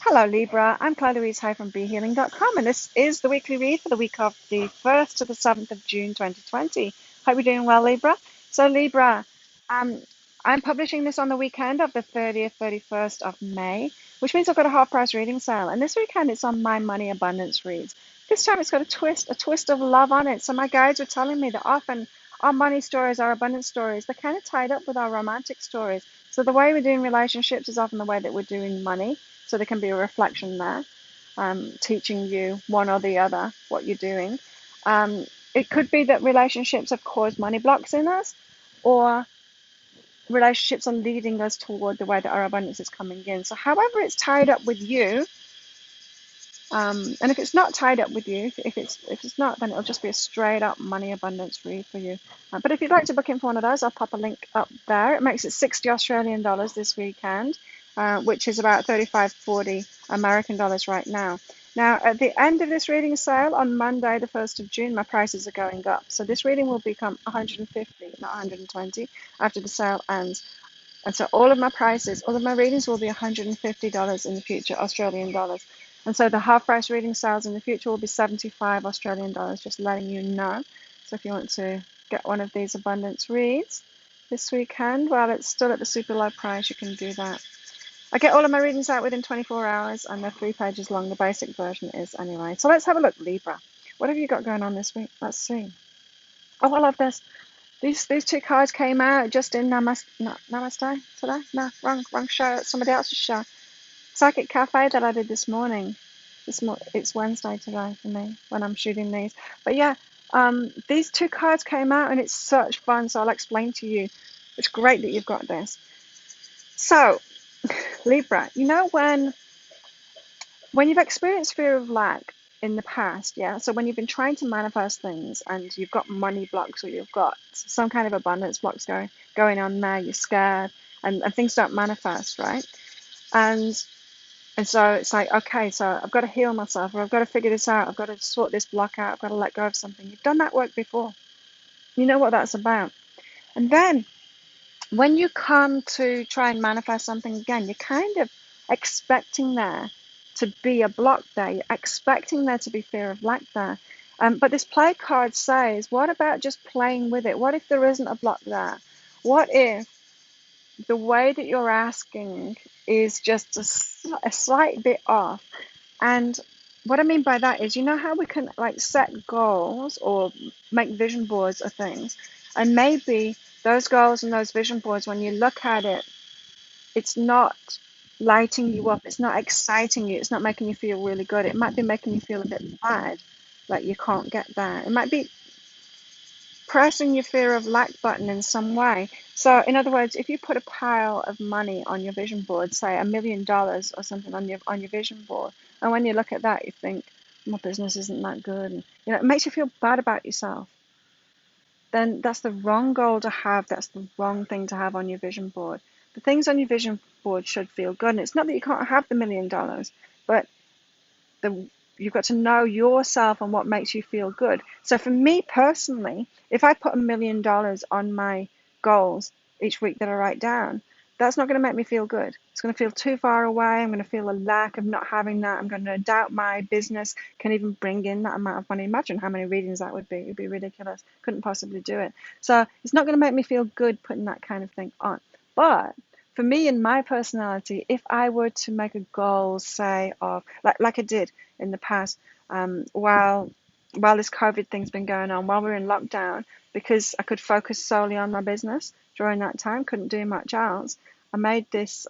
Hello Libra, I'm Claudia Louise from BeHealing.com, and this is the weekly read for the week of the 1st to the 7th of June 2020. Hope you're doing well, Libra. So Libra, um, I'm publishing this on the weekend of the 30th, 31st of May, which means I've got a half price reading sale. And this weekend it's on My Money Abundance Reads. This time it's got a twist of love on it. So my guides were telling me that often our money stories, our abundance stories, they're kind of tied up with our romantic stories. So the way we're doing relationships is often the way that we're doing money. So there can be a reflection there, teaching you one or the other what you're doing. Um, it could be that relationships have caused money blocks in us, or relationships are leading us toward the way that our abundance is coming in. So however it's tied up with you, and if it's not tied up with you, if it's not, then it'll just be a straight up money abundance read for you. But if you'd like to book in for one of those, I'll pop a link up there. It makes it 60 Australian dollars this weekend, which is about 35.40 American dollars right now. Now, at the end of this reading sale on Monday, the 1st of June, my prices are going up. So this reading will become 150, not 120, after the sale ends. And so all of my prices, all of my readings will be $150 in the future, Australian dollars. And so the half price reading sales in the future will be 75 Australian dollars, just letting you know. So if you want to get one of these abundance reads this weekend, while it's still at the super low price, you can do that. I get all of my readings out within 24 hours, and they're 3 pages long. The basic version is anyway. So let's have a look, Libra. What have you got going on this week? Let's see. Oh, I love this. These two cards came out just in Namaste today. No, wrong show. Somebody else's show. Psychic Cafe that I did this morning. It's Wednesday today for me when I'm shooting these. But yeah, these two cards came out and it's such fun. So I'll explain to you. It's great that you've got this. So Libra, you know when you've experienced fear of lack in the past, yeah, so when you've been trying to manifest things and you've got money blocks or you've got some kind of abundance blocks going on there, you're scared and things don't manifest, right? And so it's like, okay, so I've got to heal myself, or I've got to figure this out, I've got to sort this block out, I've got to let go of something. You've done that work before. You know what that's about. And then when you come to try and manifest something again, you're kind of expecting there to be a block there. You're expecting there to be fear of lack there. But this play card says, what about just playing with it? What if there isn't a block there? What if the way that you're asking is just a slight bit off? And what I mean by that is, you know how we can like set goals or make vision boards of things, and maybe those goals and those vision boards, when you look at it, it's not lighting you up, it's not exciting you, it's not making you feel really good. It might be making you feel a bit bad, like you can't get there. It might be pressing your fear of lack button in some way. So in other words, if you put a pile of money on your vision board, say $1 million or something on your vision board, and when you look at that, you think, my business isn't that good, and it makes you feel bad about yourself, then that's the wrong goal to have. That's the wrong thing to have on your vision board. The things on your vision board should feel good. And it's not that you can't have the $1 million, but you've got to know yourself and what makes you feel good. So for me personally, if I put $1 million on my goals each week that I write down, that's not going to make me feel good. It's going to feel too far away. I'm going to feel a lack of not having that. I'm going to doubt my business can even bring in that amount of money. Imagine how many readings that would be. It would be ridiculous. Couldn't possibly do it. So it's not going to make me feel good putting that kind of thing on. But for me and my personality, if I were to make a goal, say, of like I did in the past, while this COVID thing's been going on, while we're in lockdown, because I could focus solely on my business during that time, couldn't do much else. I made this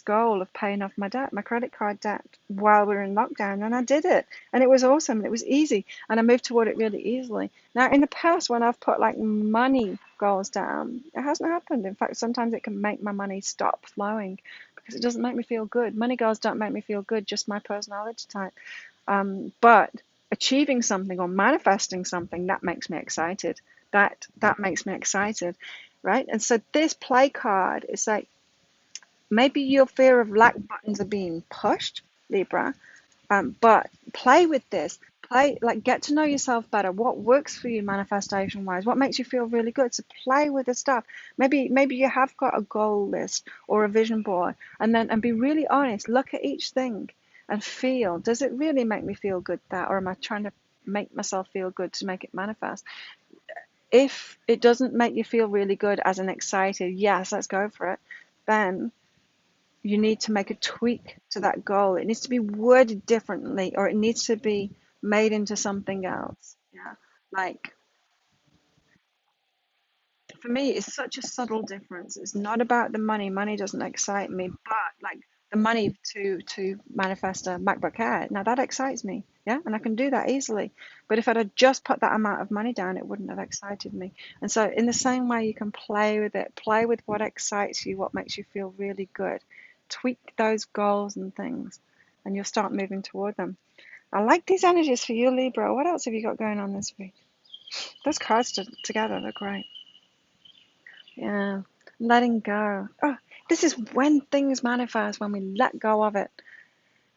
goal of paying off my debt, my credit card debt, while we were in lockdown, and I did it, and it was awesome, and it was easy, and I moved toward it really easily. Now, in the past, when I've put like money goals down, it hasn't happened. In fact, sometimes it can make my money stop flowing because it doesn't make me feel good. Money goals don't make me feel good, just my personality type. But achieving something or manifesting something, that makes me excited. That makes me excited, right? And so this play card is like, maybe your fear of lack buttons are being pushed, Libra, but play with this. play, like get to know yourself better. What works for you manifestation wise? What makes you feel really good? So play with the stuff. Maybe you have got a goal list or a vision board, and be really honest. Look at each thing and feel, does it really make me feel good, that, or am I trying to make myself feel good to make it manifest? If it doesn't make you feel really good as an excited, yes, let's go for it, then you need to make a tweak to that goal. It needs to be worded differently, or it needs to be made into something else. Yeah. Like for me, it's such a subtle difference. It's not about the money. Money doesn't excite me, but like the money to manifest a MacBook Air, now that excites me. Yeah, and I can do that easily. But if I'd have just put that amount of money down, it wouldn't have excited me. And so, in the same way, you can play with it. Play with what excites you, what makes you feel really good. Tweak those goals and things, and you'll start moving toward them. I like these energies for you, Libra. What else have you got going on this week? Those cards together, they're great. Yeah, letting go. Oh, this is when things manifest, when we let go of it.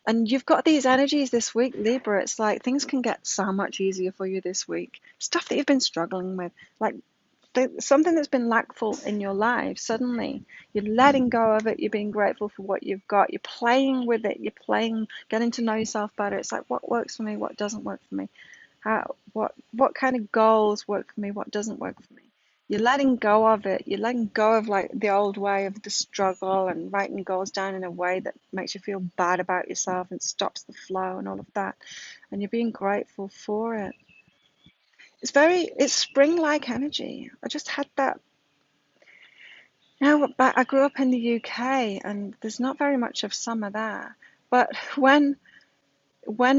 And you've got these energies this week, Libra. It's like things can get so much easier for you this week. Stuff that you've been struggling with, like something that's been lackful in your life, suddenly you're letting go of it. You're being grateful for what you've got. You're playing with it. You're playing, getting to know yourself better. It's like, what works for me? What doesn't work for me? What kind of goals work for me? What doesn't work for me? You're letting go of it. You're letting go of like the old way of the struggle and writing goals down in a way that makes you feel bad about yourself and stops the flow and all of that. And you're being grateful for it. It's spring-like energy. I just had that. Now, but I grew up in the UK and there's not very much of summer there. But when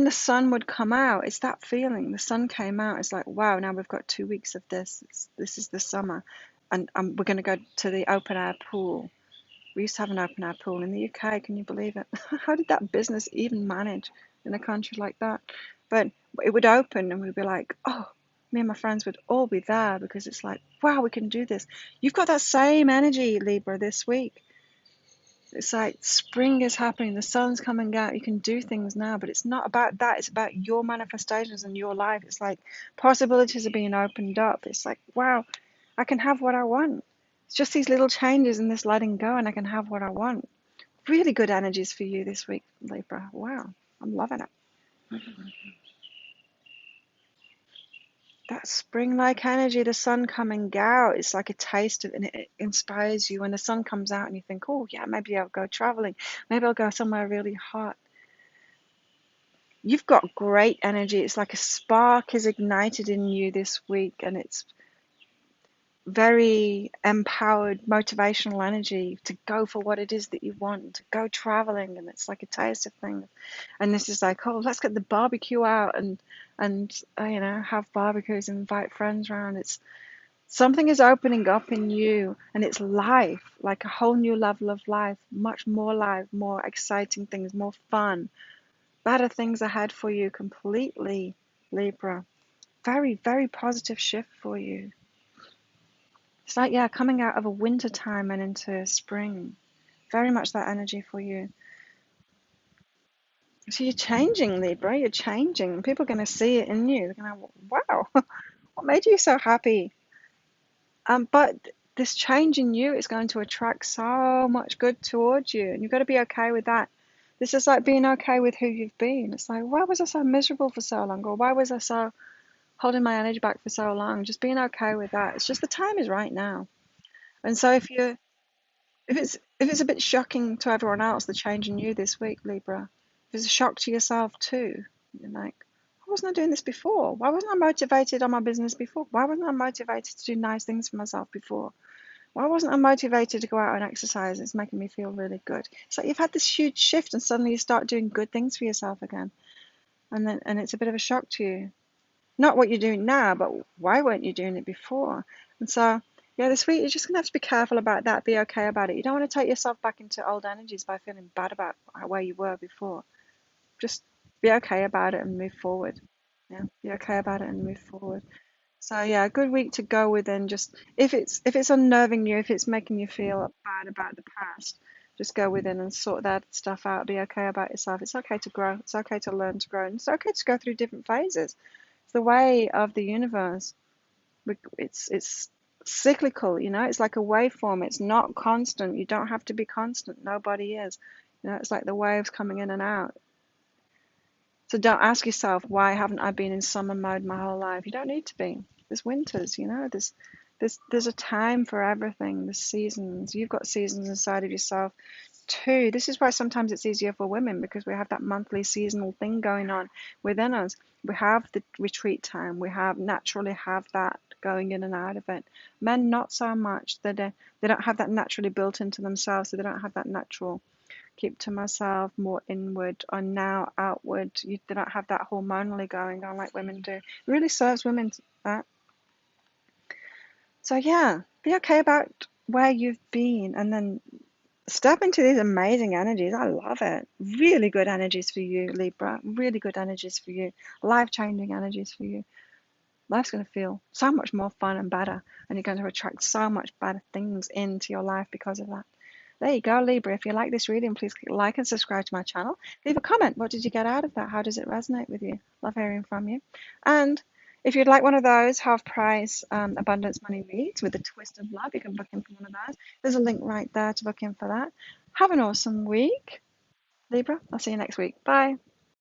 the sun would come out, it's that feeling. The sun came out. It's like, wow, now we've got 2 weeks of this. This is the summer. And we're going to go to the open air pool. We used to have an open air pool in the UK. Can you believe it? How did that business even manage in a country like that? But it would open and we'd be like, oh, me and my friends would all be there because it's like, wow, we can do this. You've got that same energy, Libra, this week. It's like spring is happening, the sun's coming out, you can do things now, but it's not about that. It's about your manifestations in your life. It's like possibilities are being opened up. It's like, wow, I can have what I want. It's just these little changes in this letting go, and I can have what I want. Really good energies for you this week, Libra. Wow, I'm loving it. That spring-like energy, the sun coming out, it's like a taste of, and it inspires you when the sun comes out and you think, oh yeah, maybe I'll go traveling. Maybe I'll go somewhere really hot. You've got great energy. It's like a spark is ignited in you this week, and it's very empowered, motivational energy to go for what it is that you want, to go traveling, and it's like a taste of things. And this is like, oh, let's get the barbecue out and have barbecues and invite friends around. It's something is opening up in you, and it's life, like a whole new level of life, much more life, more exciting things, more fun, better things ahead for you completely, Libra. Very, very positive shift for you. It's like, yeah, coming out of a winter time and into spring. Very much that energy for you. So you're changing, Libra. You're changing. People are going to see it in you. They're going to, wow, what made you so happy? But this change in you is going to attract so much good towards you, and you've got to be okay with that. This is like being okay with who you've been. It's like, why was I so miserable for so long? Or why was I so holding my energy back for so long? Just being okay with that. It's just the time is right now. And so if it's a bit shocking to everyone else, the change in you this week, Libra, if it's a shock to yourself too, you're like, why wasn't I doing this before? Why wasn't I motivated on my business before? Why wasn't I motivated to do nice things for myself before? Why wasn't I motivated to go out and exercise? It's making me feel really good. It's like you've had this huge shift and suddenly you start doing good things for yourself again. And it's a bit of a shock to you. Not what you're doing now, but why weren't you doing it before? And so, yeah, this week you're just gonna have to be careful about that, be okay about it. You don't want to take yourself back into old energies by feeling bad about where you were before. Just be okay about it and move forward. Yeah, be okay about it and move forward. So yeah, a good week to go with, and just if it's unnerving you, if it's making you feel bad about the past, Just go within and sort that stuff out. Be okay about yourself. It's okay to grow. It's okay to learn to grow. And it's okay to go through different phases. It's the way of the universe. It's cyclical, you know. It's like a waveform. It's not constant. You don't have to be constant. Nobody is. You know, it's like the waves coming in and out. So don't ask yourself, why haven't I been in summer mode my whole life? You don't need to be. There's winters, you know. There's a time for everything. There's seasons. You've got seasons inside of yourself too. This is why sometimes it's easier for women, because we have that monthly seasonal thing going on within us. We have the retreat time. We have naturally have that going in and out of it. Men not so much. They don't have that naturally built into themselves, so they don't have that natural keep to myself, more inward or now outward. They don't have that hormonally going on like women do. It really serves women that. So yeah, be okay about where you've been, and then step into these amazing energies. I love it. Really good energies for you, Libra. Really good energies for you. Life-changing energies for you. Life's going to feel so much more fun and better, and you're going to attract so much better things into your life because of that. There you go, Libra. If you like this reading, please click like and subscribe to my channel. Leave a comment. What did you get out of that? How does it resonate with you? Love hearing from you. And if you'd like one of those half-price abundance money reads with a twist of love, you can book in for one of those. There's a link right there to book in for that. Have an awesome week, Libra. I'll see you next week. Bye.